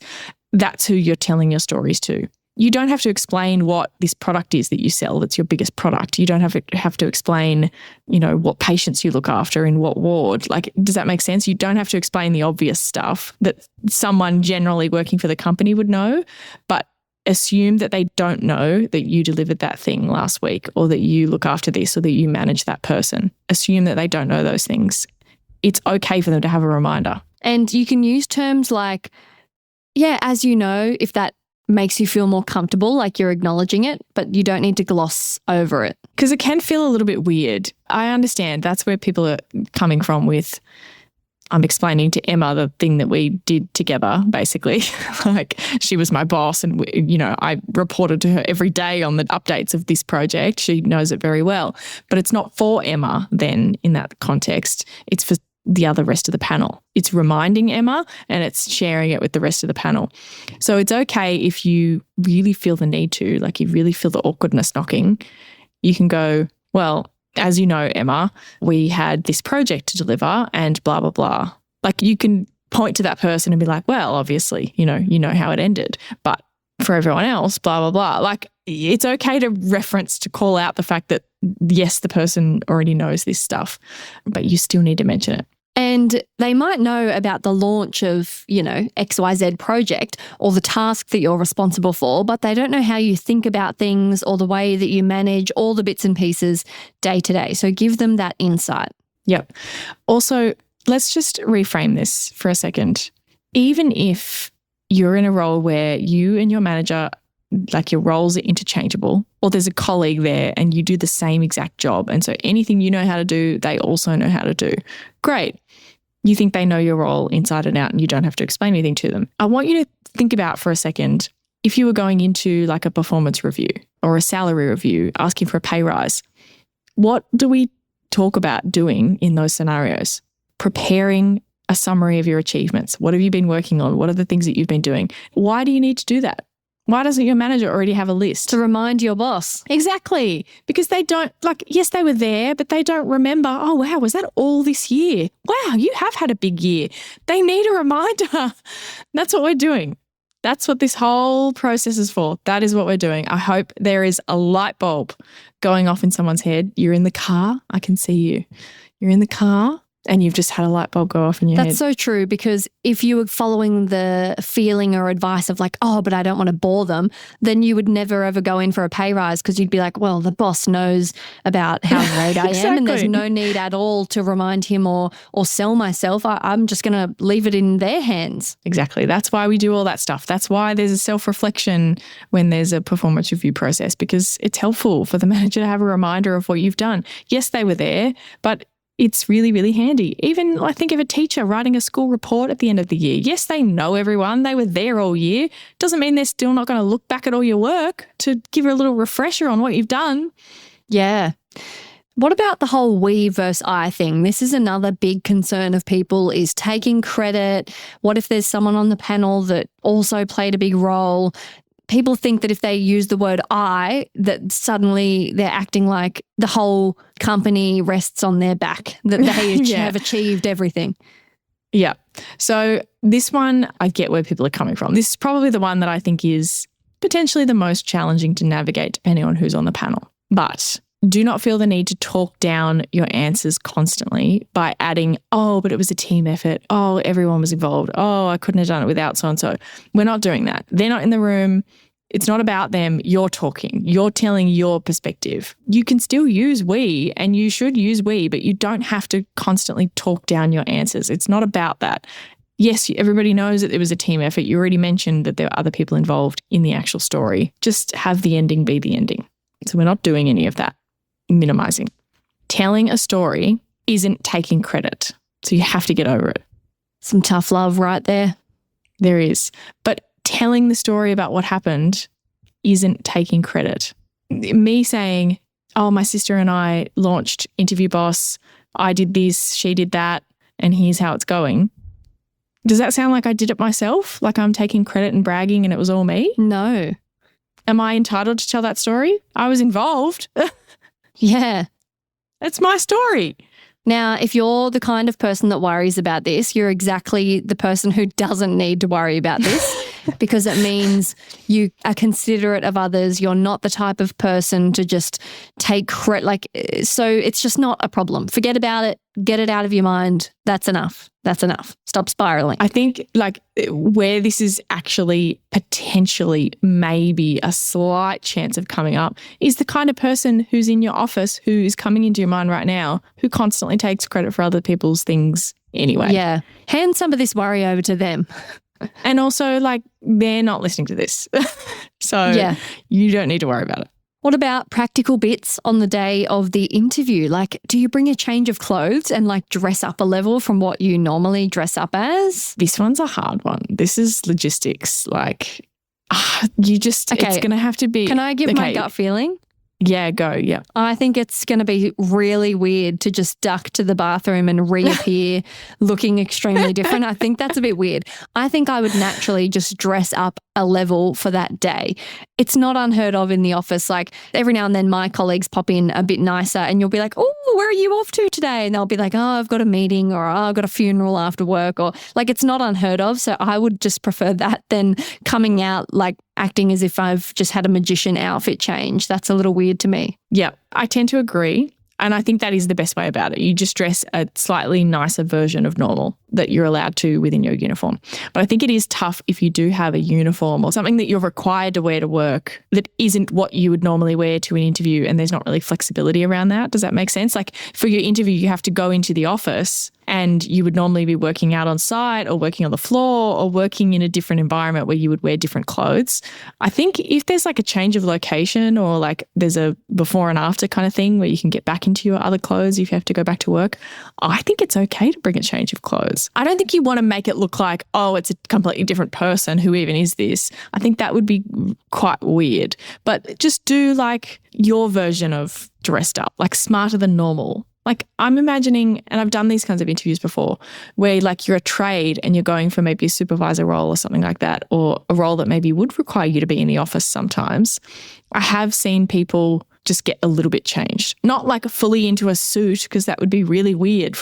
That's who you're telling your stories to. You don't have to explain what this product is that you sell that's your biggest product. You don't have to explain, what patients you look after in what ward. Like, does that make sense? You don't have to explain the obvious stuff that someone generally working for the company would know, but assume that they don't know that you delivered that thing last week or that you look after this or that you manage that person. Assume that they don't know those things. It's okay for them to have a reminder. And you can use terms like, yeah, as you know, if that makes you feel more comfortable, like you're acknowledging it, but you don't need to gloss over it. Because it can feel a little bit weird. I understand. That's where people are coming from with, I'm explaining to Emma the thing that we did together, basically. Like, she was my boss and, I reported to her every day on the updates of this project. She knows it very well. But it's not for Emma then in that context. It's for the rest of the panel. It's reminding Emma and it's sharing it with the rest of the panel. So it's okay if you really feel the need to, like you really feel the awkwardness knocking, you can go, well, as you know, Emma, we had this project to deliver and blah, blah, blah. Like, you can point to that person and be like, well, obviously, you know how it ended, but for everyone else, blah, blah, blah. Like, it's okay to reference, to call out the fact that, yes, the person already knows this stuff, but you still need to mention it. And they might know about the launch of, XYZ project or the task that you're responsible for, but they don't know how you think about things or the way that you manage all the bits and pieces day to day. So give them that insight. Yep. Also, let's just reframe this for a second. Even if you're in a role where you and your manager, like your roles are interchangeable, or there's a colleague there and you do the same exact job, and so anything you know how to do, they also know how to do. Great. You think they know your role inside and out and you don't have to explain anything to them. I want you to think about for a second, if you were going into like a performance review or a salary review, asking for a pay rise, what do we talk about doing in those scenarios? Preparing a summary of your achievements. What have you been working on? What are the things that you've been doing? Why do you need to do that? Why doesn't your manager already have a list? To remind your boss. Exactly. Because they don't, yes, they were there, but they don't remember, oh, wow, was that all this year? Wow, you have had a big year. They need a reminder. That's what we're doing. That's what this whole process is for. That is what we're doing. I hope there is a light bulb going off in someone's head. You're in the car. I can see you. You're in the car. And you've just had a light bulb go off in your head. That's so true, because if you were following the feeling or advice of like, oh, but I don't want to bore them, then you would never ever go in for a pay rise, because you'd be like, well, the boss knows about how great I am and there's no need at all to remind him or sell myself. I'm just going to leave it in their hands. Exactly. That's why we do all that stuff. That's why there's a self-reflection when there's a performance review process, because it's helpful for the manager to have a reminder of what you've done. Yes, they were there, but It's really, really handy. Even I think of a teacher writing a school report at the end of the year. Yes, they know everyone. They were there all year. Doesn't mean they're still not going to look back at all your work to give you a little refresher on what you've done. Yeah. What about the whole we versus I thing? This is another big concern of people, is taking credit. What if there's someone on the panel that also played a big role? People think that if they use the word I, that suddenly they're acting like the whole company rests on their back, that they have achieved everything. Yeah. So this one, I get where people are coming from. This is probably the one that I think is potentially the most challenging to navigate depending on who's on the panel. But do not feel the need to talk down your answers constantly by adding, oh, but it was a team effort. Oh, everyone was involved. Oh, I couldn't have done it without so-and-so. We're not doing that. They're not in the room. It's not about them. You're talking. You're telling your perspective. You can still use we, and you should use we, but you don't have to constantly talk down your answers. It's not about that. Yes, everybody knows that it was a team effort. You already mentioned that there were other people involved in the actual story. Just have the ending be the ending. So we're not doing any of that. Minimizing. Telling a story isn't taking credit. So you have to get over it. Some tough love right there. There is. But telling the story about what happened isn't taking credit. Me saying, oh, my sister and I launched Interview Boss. I did this, she did that, and here's how it's going. Does that sound like I did it myself? Like I'm taking credit and bragging and it was all me? No. Am I entitled to tell that story? I was involved. Yeah. It's my story. Now, if you're the kind of person that worries about this, you're exactly the person who doesn't need to worry about this because it means you are considerate of others. You're not the type of person to just take credit. So it's just not a problem. Forget about it. Get it out of your mind. That's enough. That's enough. Stop spiraling. I think where this is actually potentially maybe a slight chance of coming up is the kind of person who's in your office who is coming into your mind right now who constantly takes credit for other people's things anyway. Yeah. Hand some of this worry over to them. And also they're not listening to this. So you don't need to worry about it. What about practical bits on the day of the interview? Do you bring a change of clothes and dress up a level from what you normally dress up as? This one's a hard one. This is logistics. It's going to have to be. Can I give my gut feeling? Yeah, go. Yeah. I think it's going to be really weird to just duck to the bathroom and reappear looking extremely different. I think that's a bit weird. I think I would naturally just dress up a level for that day. It's not unheard of in the office. Every now and then my colleagues pop in a bit nicer and you'll be like, oh, where are you off to today? And they'll be like, oh, I've got a meeting, or oh, I've got a funeral after work, or it's not unheard of. So I would just prefer that than coming out acting as if I've just had a magician outfit change. That's a little weird to me. Yeah, I tend to agree. And I think that is the best way about it. You just dress a slightly nicer version of normal that you're allowed to within your uniform. But I think it is tough if you do have a uniform or something that you're required to wear to work that isn't what you would normally wear to an interview, and there's not really flexibility around that. Does that make sense? For your interview, you have to go into the office and you would normally be working out on site or working on the floor or working in a different environment where you would wear different clothes. I think if there's a change of location or there's a before and after kind of thing where you can get back into your other clothes if you have to go back to work, I think it's okay to bring a change of clothes. I don't think you want to make it look like, oh, it's a completely different person. Who even is this? I think that would be quite weird. But just do your version of dressed up, smarter than normal. I'm imagining, and I've done these kinds of interviews before, where you're a trade and you're going for maybe a supervisor role or something like that, or a role that maybe would require you to be in the office sometimes. I have seen people just get a little bit changed. Not fully into a suit, because that would be really weird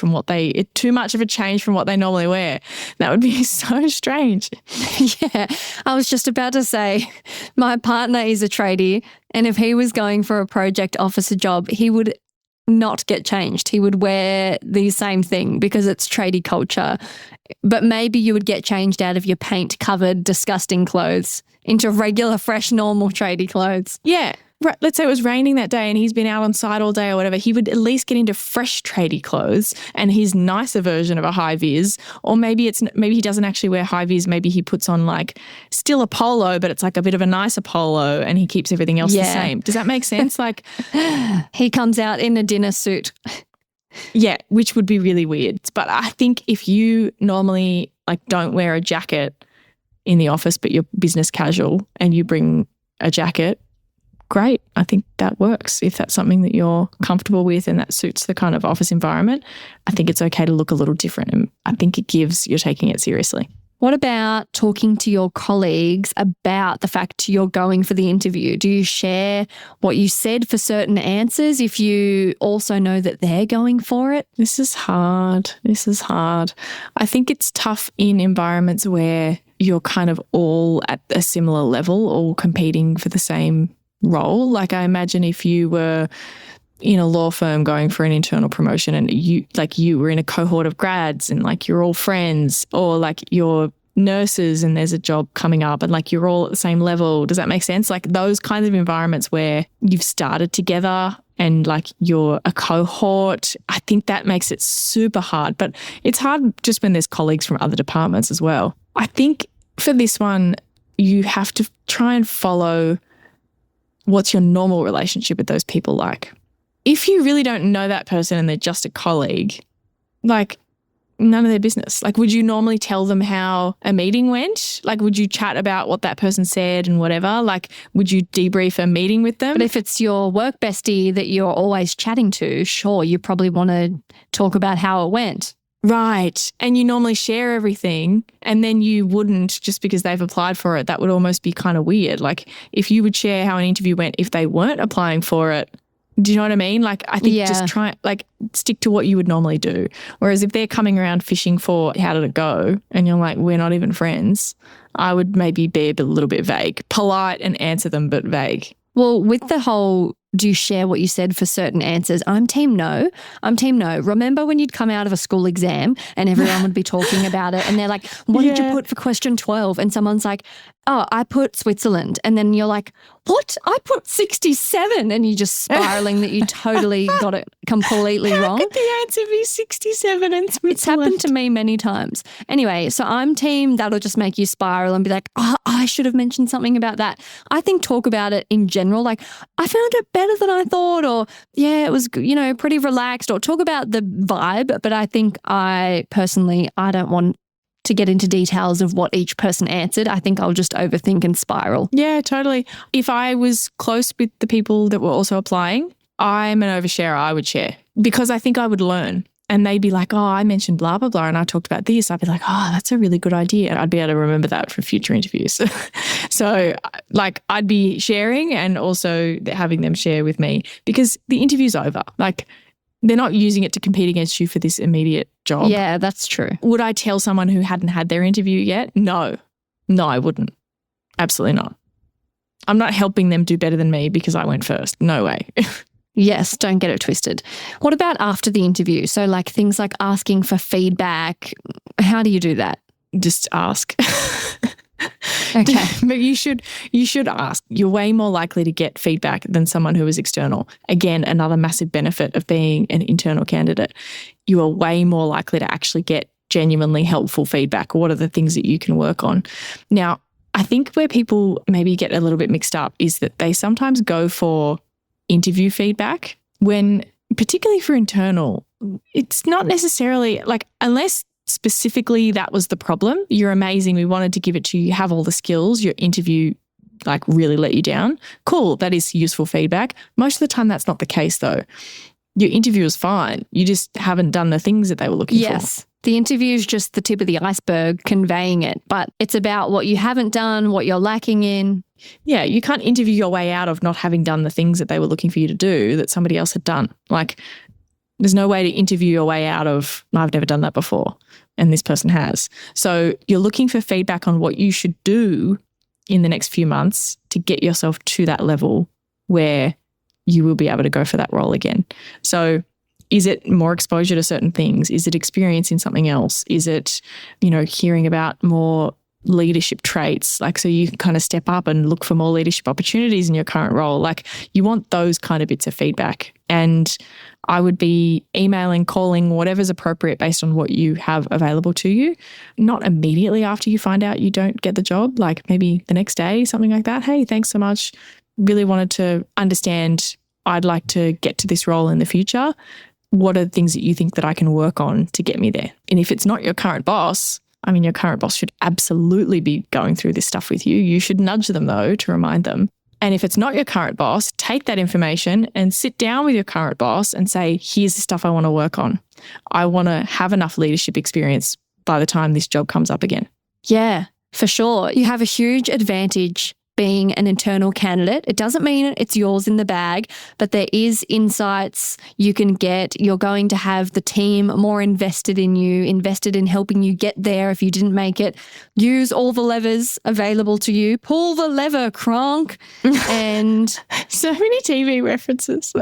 too much of a change from what they normally wear. That would be so strange. Yeah, I was just about to say, my partner is a tradie, and if he was going for a project officer job, he would not get changed. He would wear the same thing because it's tradie culture. But maybe you would get changed out of your paint-covered, disgusting clothes into regular, fresh, normal tradie clothes. Yeah. Right, let's say it was raining that day and he's been out on site all day or whatever, he would at least get into fresh tradie clothes and his nicer version of a high vis. Or maybe he doesn't actually wear high vis. Maybe he puts on still a polo, but it's a bit of a nicer polo, and he keeps everything else the same. Does that make sense? He comes out in a dinner suit. Yeah, which would be really weird. But I think if you normally like don't wear a jacket in the office, but you're business casual and you bring a jacket, great. I think that works. If that's something that you're comfortable with and that suits the kind of office environment, I think it's okay to look a little different. And I think it gives you're taking it seriously. What about talking to your colleagues about the fact you're going for the interview? Do you share what you said for certain answers if you also know that they're going for it? This is hard. I think it's tough in environments where you're kind of all at a similar level, all competing for the same role. Like I imagine if you were in a law firm going for an internal promotion and you were in a cohort of grads and like you're all friends, or like you're nurses and there's a job coming up and like you're all at the same level. Does that make sense? Like those kinds of environments where you've started together and like you're a cohort, I think that makes it super hard. But it's hard just when there's colleagues from other departments as well. I think for this one, you have to try and follow what's your normal relationship with those people like. If you really don't know that person and they're just a colleague, like none of their business. Like, would you normally tell them how a meeting went? Like, would you chat about what that person said and whatever? Like, would you debrief a meeting with them? But if it's your work bestie that you're always chatting to, sure, you probably want to talk about how it went. Right. And you normally share everything and then you wouldn't just because they've applied for it. That would almost be kind of weird. Like if you would share how an interview went if they weren't applying for it. Do you know what I mean? Like I think just try like stick to what you would normally do. Whereas if they're coming around fishing for how did it go and you're like, we're not even friends, I would maybe be a little bit vague. Polite and answer them, but vague. Well, with the whole do you share what you said for certain answers? I'm team no. Remember when you'd come out of a school exam and everyone would be talking about it and they're like, what did you put for question 12? And someone's like, oh, I put Switzerland. And then you're like, what? I put 67. And you're just spiraling that you totally got it completely wrong. How could the answer be 67 and Switzerland? It's happened to me many times. Anyway, so I'm team that'll just make you spiral and be like, oh, I should have mentioned something about that. I think talk about it in general, like I found it better than I thought, or yeah, it was, pretty relaxed, or talk about the vibe. But I think I don't want to get into details of what each person answered. I think I'll just overthink and spiral. Yeah, totally. If I was close with the people that were also applying, I'm an oversharer. I would share because I think I would learn. And they'd be like, oh, I mentioned blah, blah, blah, and I talked about this. I'd be like, oh, that's a really good idea. And I'd be able to remember that for future interviews. So like I'd be sharing and also having them share with me because the interview's over. Like they're not using it to compete against you for this immediate job. Yeah, that's true. Would I tell someone who hadn't had their interview yet? No, I wouldn't. Absolutely not. I'm not helping them do better than me because I went first. No way. Yes, don't get it twisted. What about after the interview? So like things like asking for feedback. How do you do that? Just ask. Okay. But you should ask. You're way more likely to get feedback than someone who is external. Again, another massive benefit of being an internal candidate. You are way more likely to actually get genuinely helpful feedback. What are the things that you can work on? Now, I think where people maybe get a little bit mixed up is that they sometimes go for interview feedback when, particularly for internal, it's not necessarily like, unless specifically that was the problem, you're amazing, we wanted to give it to you, you have all the skills, your interview like really let you down. Cool, that is useful feedback. Most of the time that's not the case though. Your interview is fine. You just haven't done the things that they were looking for. Yes. The interview is just the tip of the iceberg conveying it, but it's about what you haven't done, what you're lacking in. Yeah, you can't interview your way out of not having done the things that they were looking for you to do that somebody else had done. Like, there's no way to interview your way out of, I've never done that before, and this person has. So you're looking for feedback on what you should do in the next few months to get yourself to that level where you will be able to go for that role again. So is it more exposure to certain things? Is it experience in something else? Is it, hearing about more leadership traits? Like, so you can kind of step up and look for more leadership opportunities in your current role. Like, you want those kind of bits of feedback. And I would be emailing, calling, whatever's appropriate based on what you have available to you. Not immediately after you find out you don't get the job, like maybe the next day, something like that. Hey, thanks so much. Really wanted to understand, I'd like to get to this role in the future. what are the things that you think that I can work on to get me there? And if it's not your current boss, I mean, your current boss should absolutely be going through this stuff with you. You should nudge them, though, to remind them. And if it's not your current boss, take that information and sit down with your current boss and say, here's the stuff I want to work on. I want to have enough leadership experience by the time this job comes up again. Yeah, for sure. You have a huge advantage being an internal candidate. It doesn't mean it's yours in the bag, but there is insights you can get. You're going to have the team more invested in you, invested in helping you get there if you didn't make it. Use all the levers available to you. Pull the lever, Kronk. And so many TV references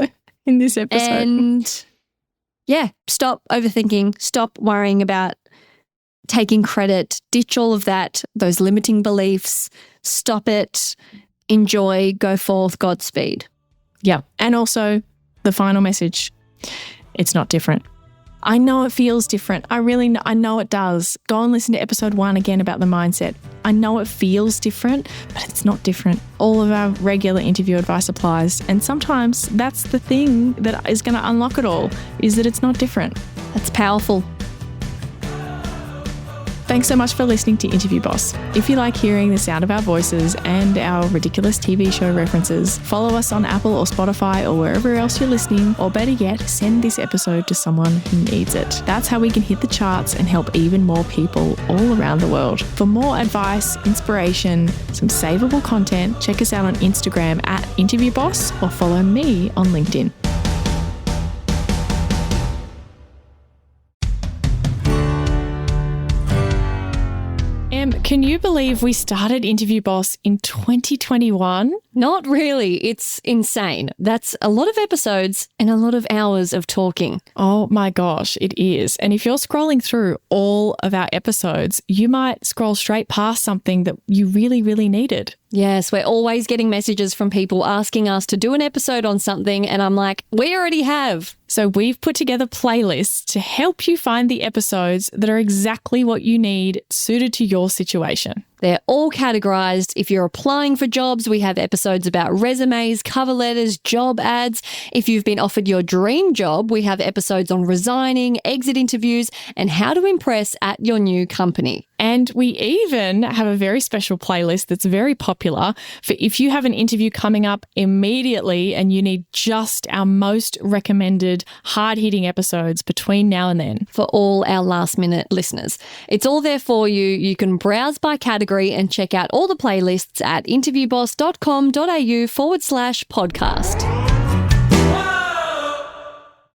in this episode. And yeah, stop overthinking. Stop worrying about taking credit. Ditch all of that, those limiting beliefs. Stop it. Enjoy. Go forth. Godspeed. Yeah. And also the final message, it's not different. I know it feels different. I know it does. Go and listen to episode 1 again about the mindset. I know it feels different, but it's not different. All of our regular interview advice applies. And sometimes that's the thing that is going to unlock it all, is that it's not different. That's powerful. Thanks so much for listening to Interview Boss. If you like hearing the sound of our voices and our ridiculous TV show references, follow us on Apple or Spotify or wherever else you're listening, or better yet, send this episode to someone who needs it. That's how we can hit the charts and help even more people all around the world. For more advice, inspiration, some savable content, check us out on Instagram at Interview Boss or follow me on LinkedIn. Can you believe we started Interview Boss in 2021? Not really. It's insane. That's a lot of episodes and a lot of hours of talking. Oh my gosh, it is. And if you're scrolling through all of our episodes, you might scroll straight past something that you really, really needed. Yes, we're always getting messages from people asking us to do an episode on something, and I'm like, we already have. So we've put together playlists to help you find the episodes that are exactly what you need, suited to your situation. They're all categorized. If you're applying for jobs, we have episodes about resumes, cover letters, job ads. If you've been offered your dream job, we have episodes on resigning, exit interviews, and how to impress at your new company. And we even have a very special playlist that's very popular for if you have an interview coming up immediately and you need just our most recommended hard-hitting episodes between now and then. For all our last-minute listeners. It's all there for you. You can browse by category and check out all the playlists at interviewboss.com.au/podcast.